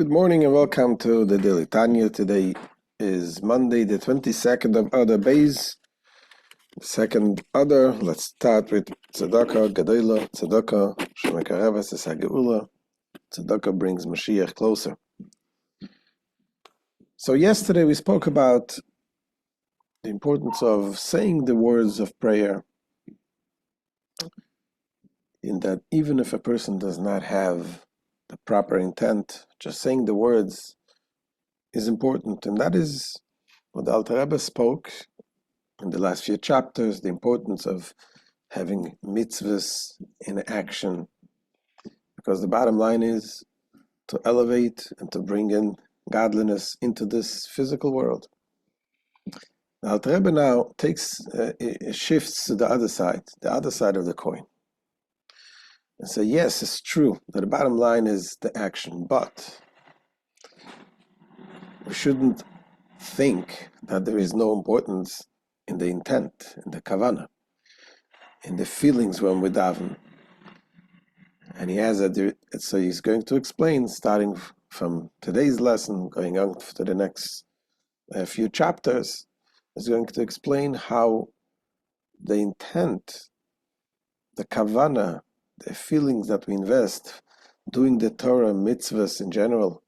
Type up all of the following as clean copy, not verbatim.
Good morning and welcome to the Daily Tanya. Today is Monday, the 22nd of Adar Bays. Second Adar. Let's start with Tzedakah, Gedola, Tzedakah, Shemekareves, Esageula. Tzedakah brings Mashiach closer. So yesterday we spoke about the importance of saying the words of prayer, in that even if a person does not have the proper intent, just saying the words is important. And that is what the Alter Rebbe spoke in the last few chapters, the importance of having mitzvahs in action, because the bottom line is to elevate and to bring in godliness into this physical world. The Alter Rebbe now shifts to the other side of the coin, and say, yes, it's true that the bottom line is the action, but we shouldn't think that there is no importance in the intent, in the Kavana, in the feelings when we daven. And he has so he's going to explain, starting from today's lesson, going on to the next few chapters, is going to explain how the intent, the Kavana, the feelings that we invest, doing the Torah, mitzvahs in general,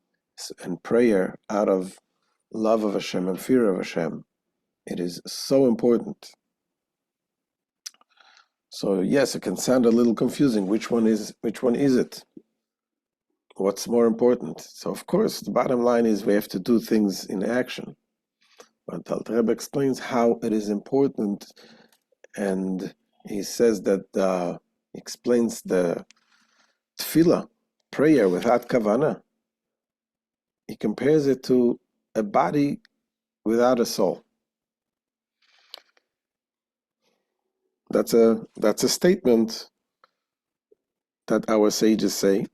and prayer out of love of Hashem and fear of Hashem, it is so important. So yes, it can sound a little confusing. Which one is it? What's more important? So of course, the bottom line is we have to do things in action. But Alter Rebbe explains how it is important, and he says that explains the tefillah, prayer without kavana. He compares it to a body without a soul. That's a statement that our sages say,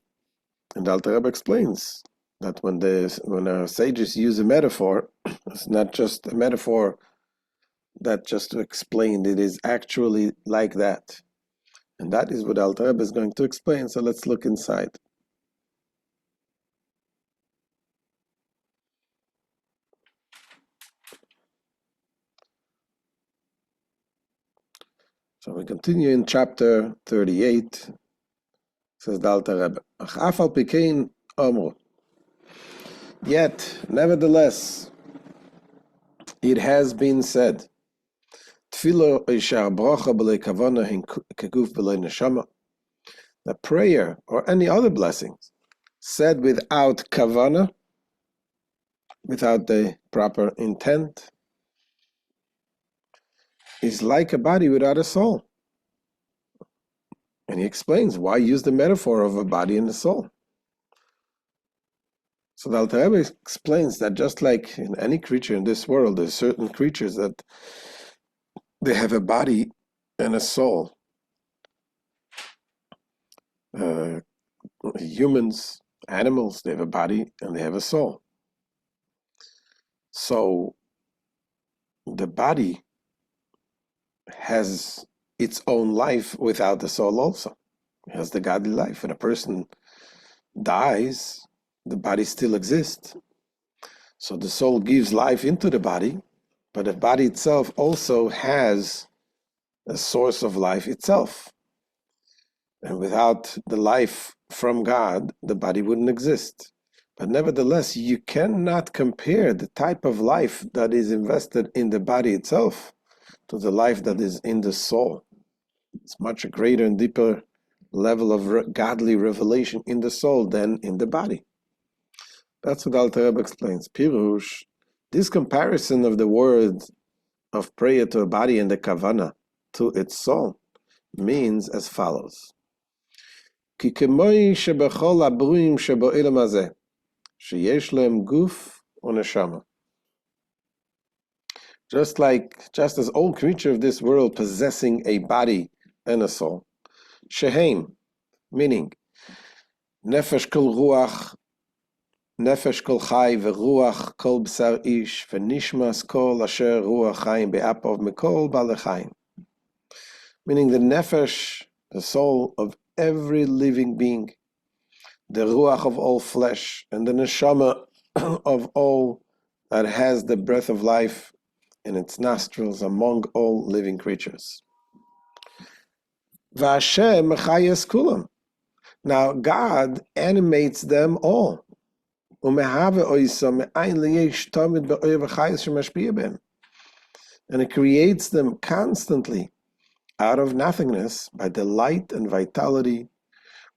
and Alter Rebbe explains that when our sages use a metaphor, it's not just a metaphor that just to explain, it is actually like that. And that is what Alter Rebbe is going to explain. So let's look inside. So we continue in chapter 38. Says the Alter Rebbe, "Af al pikein amru." Yet, nevertheless, it has been said, "Tefillah ishar bracha b'lei kavana hin keguf b'lei neshama." The prayer or any other blessings said without kavana, without the proper intent, is like a body without a soul. And he explains why use the metaphor of a body and a soul. So the Alter Rebbe explains that just like in any creature in this world, there's certain creatures that they have a body and a soul. Humans, animals, they have a body and they have a soul. So the body has its own life without the soul also. It has the godly life. When a person dies, the body still exists. So the soul gives life into the body, but the body itself also has a source of life itself. And without the life from God, the body wouldn't exist. But nevertheless, you cannot compare the type of life that is invested in the body itself to the life that is in the soul. It's much a greater and deeper level of godly revelation in the soul than in the body. That's what Alter Rebbe explains. Pirush, this comparison of the word of prayer to a body and the kavana to its soul means as follows. Ki kemoi shebechol abruim shebo'elam hazeh, sheyesh lehem guf u'neshama. Just as all creatures of this world possessing a body and a soul, sheheim, meaning nefesh kol ruach, nefesh kol chai veruach kol b'sar ish v'nishmas kol asher ruach chaim be'apov mikol ba'alei chaim. Meaning the nefesh, the soul of every living being, the ruach of all flesh, and the neshama of all that has the breath of life in its nostrils among all living creatures. V'Hashem mechayes kulam. Now God animates them all. Umehave oisa me'ayin liyesh tamid be'oyer v'chayes shemashpia b'hem. And it creates them constantly out of nothingness by the light and vitality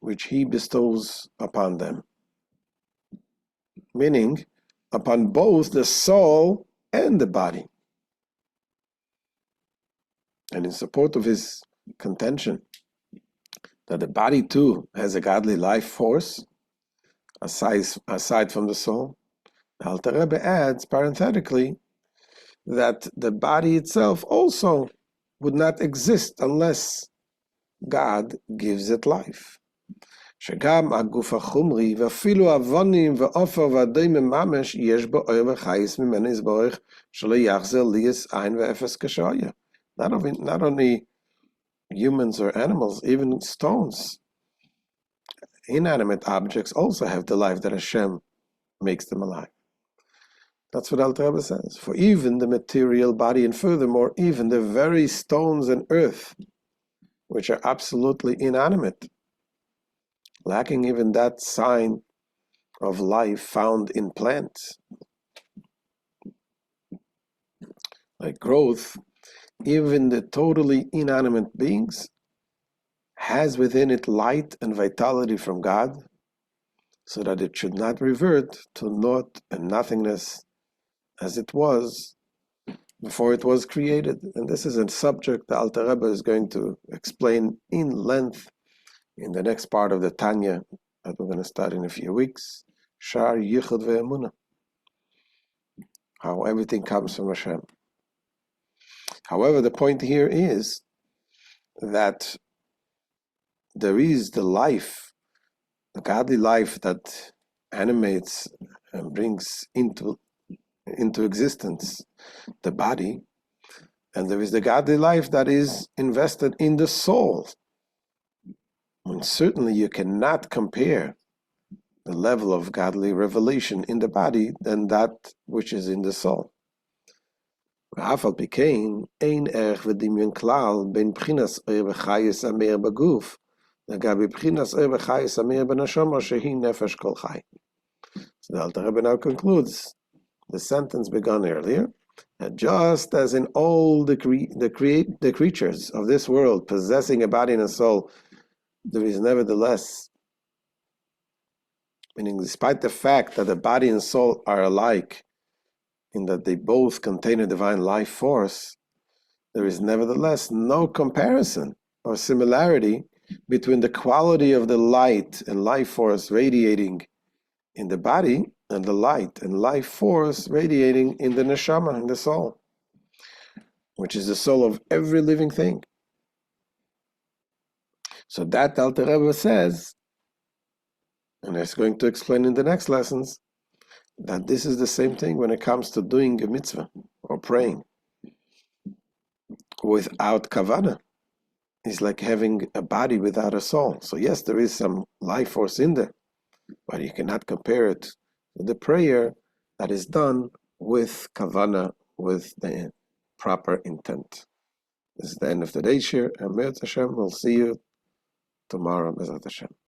which He bestows upon them. Meaning, upon both the soul and the body. And in support of his contention that the body too has a godly life force, aside from the soul, the Alter Rebbe adds parenthetically that the body itself also would not exist unless God gives it life. שגם הגוף החומרי ואפילו אבנים ועופר והדמים ממש יש בו אור וחייס ממנו יתברך שלא יחזר ליס עין ואפס כשהיה. Not only humans or animals, even stones, inanimate objects also have the life that Hashem makes them alive. That's what Alter Rebbe says. For even the material body, and furthermore, even the very stones and earth, which are absolutely inanimate, lacking even that sign of life found in plants, like growth, even the totally inanimate beings has within it light and vitality from God, so that it should not revert to naught and nothingness as it was before it was created. And this is a subject the Alter Rebbe is going to explain in length in the next part of the Tanya that we're going to start in a few weeks, Shar Yichud Ve'emunah, how everything comes from Hashem. However, the point here is that there is the life, the godly life that animates and brings into existence the body, and there is the godly life that is invested in the soul. And certainly you cannot compare the level of godly revelation in the body than that which is in the soul. ואף על פי כן, אין ערך ודמיון כלל בין בחינס אור וחייס אמר בגוף לגבי בחינס אור וחייס אמר בנשמה שהיא נפש כל חי. So the Alter Rebbe now concludes the sentence begun earlier, that just as in all the creatures of this world possessing a body and a soul, there is nevertheless, meaning despite the fact that the body and soul are alike, in that they both contain a divine life force, there is nevertheless no comparison or similarity between the quality of the light and life force radiating in the body and the light and life force radiating in the neshama, in the soul, which is the soul of every living thing. So that Alter Rebbe says, and it's going to explain in the next lessons, that this is the same thing when it comes to doing a mitzvah or praying. Without Kavana, it's like having a body without a soul. So yes, there is some life force in there, but you cannot compare it to the prayer that is done with Kavana, with the proper intent. This is the end of today's shir. Amir Hashem, we'll see you tomorrow, Bezrat Hashem.